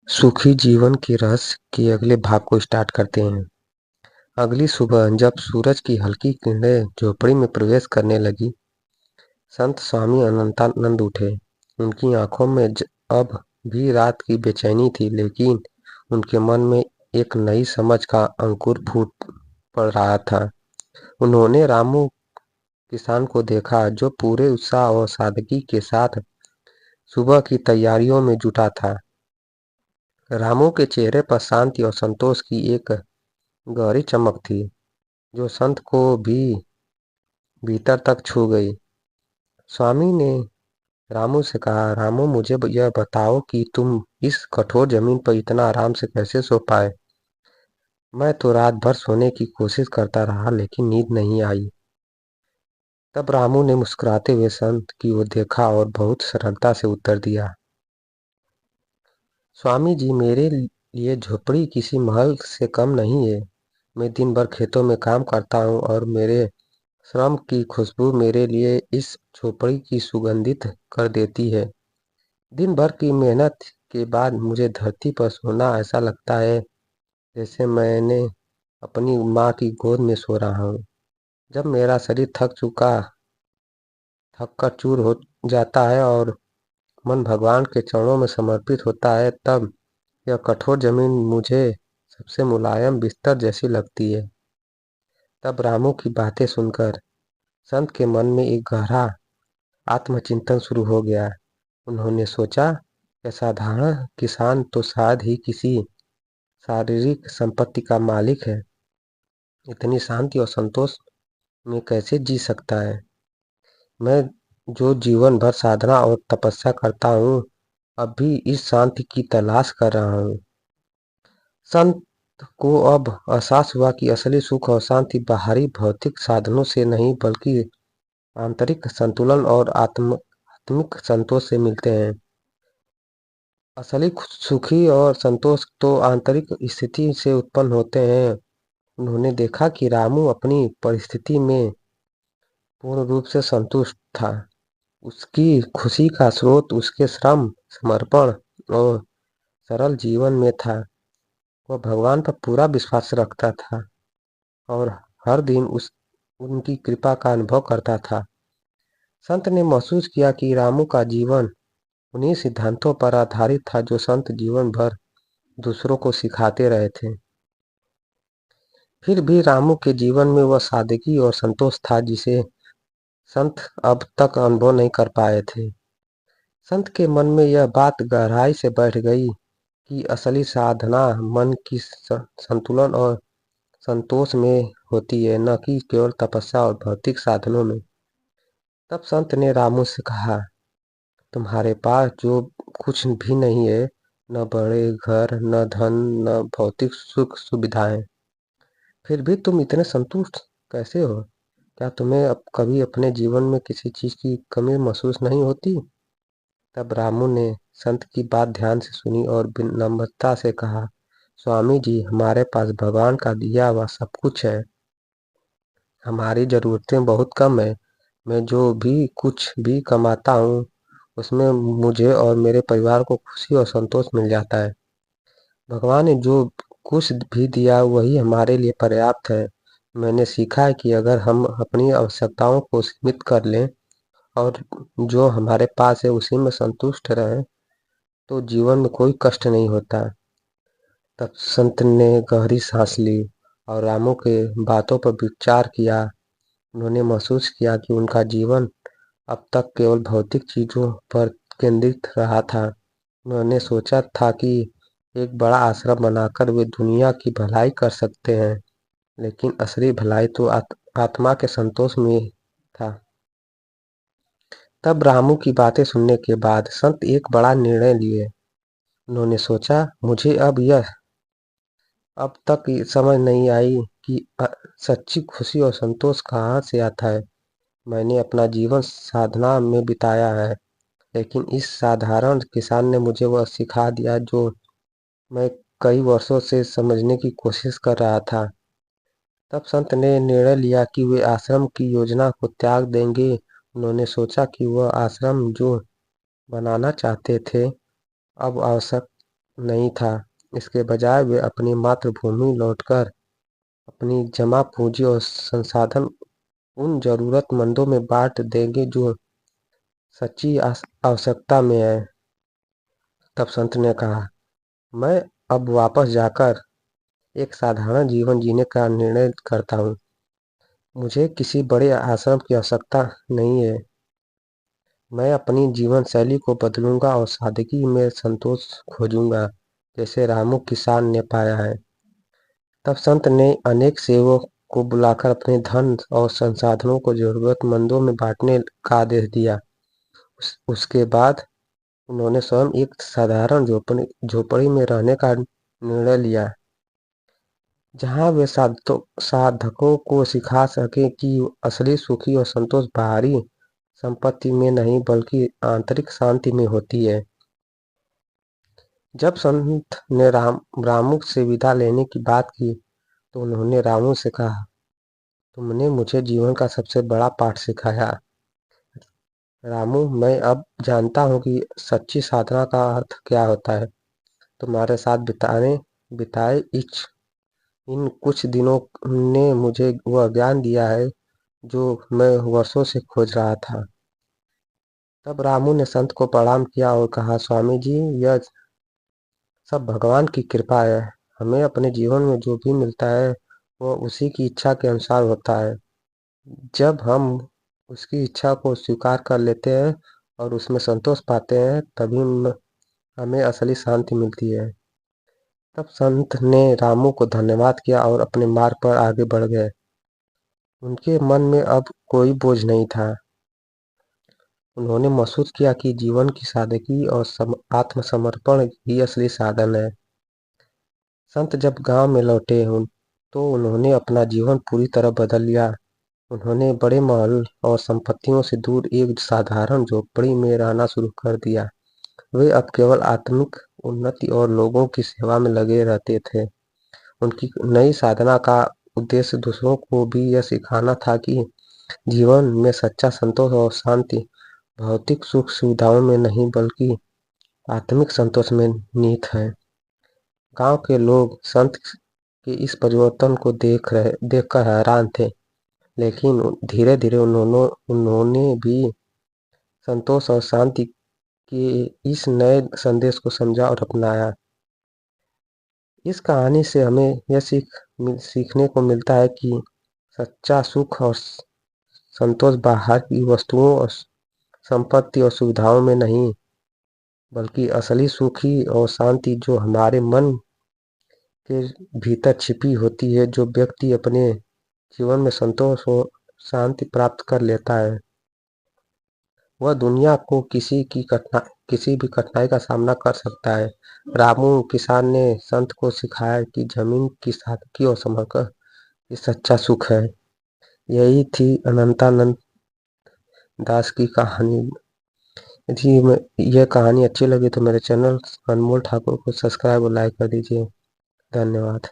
सुखी जीवन के रहस्य के अगले भाग को स्टार्ट करते हैं। अगली सुबह जब सूरज की हल्की किरणें झोपड़ी में प्रवेश करने लगी, संत स्वामी अनंतानंद उठे। उनकी आंखों में अब भी रात की बेचैनी थी, लेकिन उनके मन में एक नई समझ का अंकुर फूट पड़ रहा था। उन्होंने रामू किसान को देखा, जो पूरे उत्साह और सादगी के साथ सुबह की तैयारियों में जुटा था। रामू के चेहरे पर शांति और संतोष की एक गहरी चमक थी, जो संत को भी भीतर तक छू गई। स्वामी ने रामू से कहा, रामू, मुझे यह बताओ कि तुम इस कठोर जमीन पर इतना आराम से कैसे सो पाए। मैं तो रात भर सोने की कोशिश करता रहा, लेकिन नींद नहीं आई। तब रामू ने मुस्कुराते हुए संत की ओर देखा और बहुत सरलता से उत्तर दिया, स्वामी जी, मेरे लिए झोपड़ी किसी महल से कम नहीं है। मैं दिन भर खेतों में काम करता हूँ और मेरे श्रम की खुशबू मेरे लिए इस झोपड़ी की सुगंधित कर देती है। दिन भर की मेहनत के बाद मुझे धरती पर सोना ऐसा लगता है जैसे मैंने अपनी माँ की गोद में सो रहा हूँ। जब मेरा शरीर थक कर चूर हो जाता है और मन भगवान के चरणों में समर्पित होता है, तब यह कठोर जमीन मुझे सबसे मुलायम बिस्तर जैसी लगती है। तब रामू की बातें सुनकर संत के मन में एक गहरा आत्मचिंतन शुरू हो गया। उन्होंने सोचा, यह साधारण किसान तो शायद ही किसी शारीरिक संपत्ति का मालिक है। इतनी शांति और संतोष में कैसे जी सकता है? मैं जो जीवन भर साधना और तपस्या करता हूँ, अब भी इस शांति की तलाश कर रहा हूँ। संत को अब एहसास हुआ कि असली सुख और शांति बाहरी भौतिक साधनों से नहीं, बल्कि आंतरिक संतुलन और आत्मिक संतोष से मिलते हैं। असली सुखी और संतोष तो आंतरिक स्थिति से उत्पन्न होते हैं। उन्होंने देखा कि रामू अपनी परिस्थिति में पूर्ण रूप से संतुष्ट था। उसकी खुशी का स्रोत उसके श्रम, समर्पण और सरल जीवन में था। वह भगवान पर पूरा विश्वास रखता था और हर दिन उनकी कृपा का अनुभव करता था। संत ने महसूस किया कि रामू का जीवन उन्हीं सिद्धांतों पर आधारित था जो संत जीवन भर दूसरों को सिखाते रहे थे। फिर भी रामू के जीवन में वह सादगी और संतोष था जिसे संत अब तक अनुभव नहीं कर पाए थे। संत के मन में यह बात गहराई से बैठ गई कि असली साधना मन की संतुलन और संतोष में होती है, न कि केवल तपस्या और भौतिक साधनों में। तब संत ने रामू से कहा, तुम्हारे पास जो कुछ भी नहीं है, न बड़े घर, न धन, न भौतिक सुख सुविधाएं, फिर भी तुम इतने संतुष्ट कैसे हो? क्या तुम्हें अब कभी अपने जीवन में किसी चीज की कमी महसूस नहीं होती? तब रामू ने संत की बात ध्यान से सुनी और विनम्रता से कहा, स्वामी जी, हमारे पास भगवान का दिया हुआ सब कुछ है। हमारी जरूरतें बहुत कम है। मैं जो भी कुछ भी कमाता हूँ, उसमें मुझे और मेरे परिवार को खुशी और संतोष मिल जाता है। भगवान ने जो कुछ भी दिया वही हमारे लिए पर्याप्त है। मैंने सीखा है कि अगर हम अपनी आवश्यकताओं को सीमित कर लें और जो हमारे पास है उसी में संतुष्ट रहें, तो जीवन में कोई कष्ट नहीं होता। तब संत ने गहरी सांस ली और रामू के बातों पर विचार किया। उन्होंने महसूस किया कि उनका जीवन अब तक केवल भौतिक चीजों पर केंद्रित रहा था। उन्होंने सोचा था कि एक बड़ा आश्रम बनाकर वे दुनिया की भलाई कर सकते हैं, लेकिन असली भलाई तो आत्मा के संतोष में था। तब रामू की बातें सुनने के बाद संत एक बड़ा निर्णय लिए। उन्होंने सोचा, मुझे अब तक ये समझ नहीं आई कि सच्ची खुशी और संतोष कहाँ से आता है। मैंने अपना जीवन साधना में बिताया है, लेकिन इस साधारण किसान ने मुझे वह सिखा दिया जो मैं कई वर्षों से समझने की कोशिश कर रहा था। तब संत ने निर्णय लिया कि वे आश्रम की योजना को त्याग देंगे। उन्होंने सोचा कि वह आश्रम जो बनाना चाहते थे अब आवश्यक नहीं था। इसके बजाय वे अपनी मातृभूमि लौटकर अपनी जमा पूंजी और संसाधन उन जरूरतमंदों में बांट देंगे जो सच्ची आवश्यकता में है। तब संत ने कहा, मैं अब वापस जाकर एक साधारण जीवन जीने का निर्णय करता हूँ। मुझे किसी बड़े आश्रम की आवश्यकता नहीं है। मैं अपनी जीवन शैली को बदलूंगा और सादगी में संतोष खोजूंगा, जैसे रामू किसान ने पाया है। तब संत ने अनेक सेवकों को बुलाकर अपने धन और संसाधनों को जरूरतमंदों में बांटने का आदेश दिया। उसके बाद उन्होंने स्वयं एक साधारण झोपड़ी में रहने का निर्णय लिया, जहां वे साधकों को सिखा सके कि असली सुखी और संतोष बाहरी संपत्ति में नहीं बल्कि आंतरिक शांति में होती है। जब संत ने रामू से विदा लेने की बात की तो उन्होंने रामू से कहा, तुमने मुझे जीवन का सबसे बड़ा पाठ सिखाया। रामू, मैं अब जानता हूँ कि सच्ची साधना का अर्थ क्या होता है। तुम्हारे साथ बिताए इन कुछ दिनों ने मुझे वह ज्ञान दिया है जो मैं वर्षों से खोज रहा था। तब रामू ने संत को प्रणाम किया और कहा, स्वामी जी, यह सब भगवान की कृपा है। हमें अपने जीवन में जो भी मिलता है वह उसी की इच्छा के अनुसार होता है। जब हम उसकी इच्छा को स्वीकार कर लेते हैं और उसमें संतोष पाते हैं, तभी हमें असली शांति मिलती है। तब संत ने रामू को धन्यवाद किया और अपने मार्ग पर आगे बढ़ गए। उनके मन में अब कोई बोझ नहीं था। उन्होंने महसूस किया कि जीवन की सादगी और आत्मसमर्पण ही असली साधन है। संत जब गांव में लौटे तो उन्होंने अपना जीवन पूरी तरह बदल लिया। उन्होंने बड़े महल और संपत्तियों से दूर एक साधारण झोपड़ी में रहना शुरू कर दिया। वे अब केवल आत्मिक उन्नति और लोगों की सेवा में लगे रहते थे। उनकी नई साधना का उद्देश्य दूसरों को भी यह सिखाना था कि जीवन में सच्चा संतोष और शांति भौतिक सुख सुविधाओं में नहीं बल्कि आत्मिक संतोष में निहित है। गांव के लोग संत के इस परिवर्तन को देखकर हैरान थे, लेकिन धीरे धीरे उन्होंने भी संतोष और शांति के इस नए संदेश को समझा और अपनाया। इस कहानी से हमें यह सीखने को मिलता है कि सच्चा सुख और संतोष बाहर की वस्तुओं और संपत्ति और सुविधाओं में नहीं, बल्कि असली सुखी और शांति जो हमारे मन के भीतर छिपी होती है। जो व्यक्ति अपने जीवन में संतोष और शांति प्राप्त कर लेता है, वह दुनिया को किसी भी कठिनाई का सामना कर सकता है। रामू किसान ने संत को सिखाया कि जमीन की सादगी और समर्पण ये सच्चा सुख है। यही थी अनंतानंद दास की कहानी। यदि यह कहानी अच्छी लगी तो मेरे चैनल अनमोल ठाकुर को सब्सक्राइब और लाइक कर दीजिए। धन्यवाद।